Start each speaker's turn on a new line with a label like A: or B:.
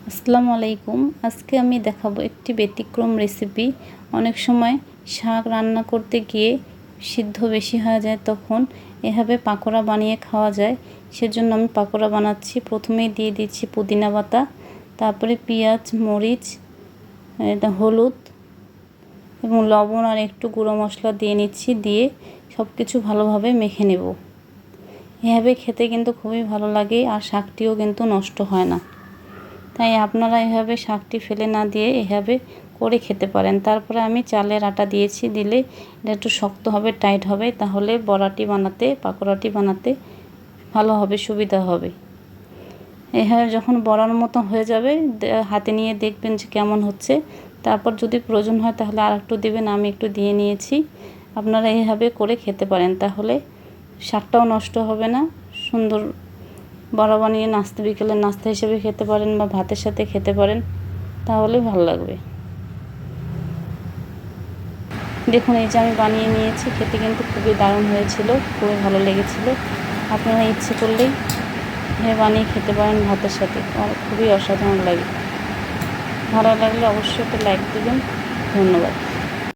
A: আসসালামু আলাইকুম। আজকে আমি দেখাবো একটি ব্যতিক্রম রেসিপি। অনেক সময় শাক রান্না করতে গিয়ে সিদ্ধ বেশি হয়ে যায়, তখন এভাবে পাকোড়া বানিয়ে খাওয়া যায়। সেজন্য আমি পাকোড়া বানাচ্ছি। প্রথমেই দিয়ে দিচ্ছি পুদিনা পাতা, তারপরে পেঁয়াজ, মরিচ, হলুদ এবং লবণ আর একটু গুঁড়ো মশলা দিয়ে নিচ্ছি। দিয়ে সব কিছু ভালোভাবে মেখে নেব। এভাবে খেতে কিন্তু খুবই ভালো লাগে, আর শাকটিও কিন্তু নষ্ট হয় না। তাই আপনারা এভাবে শাকটি ফেলে না দিয়ে এভাবে করে খেতে পারেন। তারপরে আমি চালের আটা দিয়েছি, দিলে এটা একটু শক্ত হবে, টাইট হবে, তাহলে বড়াটি বানাতে, পাকোড়াটি বানাতে ভালো হবে, সুবিধা হবে। এভাবে যখন বড়ার মতো হয়ে যাবে, হাতে নিয়ে দেখবেন যে কেমন হচ্ছে। তারপর যদি প্রয়োজন হয় তাহলে আর একটু দেবেন, আমি একটু দিয়ে নিয়েছি। আপনারা এইভাবে করে খেতে পারেন, তাহলে শাকটাও নষ্ট হবে না। সুন্দর বড়া বানিয়ে বিকেলের নাস্তা হিসেবে খেতে পারেন, বা ভাতের সাথে খেতে পারেন, তাহলে ভালো লাগবে। দেখুন, এই যে আমি বানিয়ে নিয়েছি, খেতে কিন্তু খুবই দারুণ হয়েছিল, খুবই ভালো লেগেছিল। আপনারা ইচ্ছে করলেই বানিয়ে খেতে পারেন ভাতের সাথে, খুবই অসাধারণ লাগে। ভালো লাগলে অবশ্যই একটা লাইক দেবেন। ধন্যবাদ।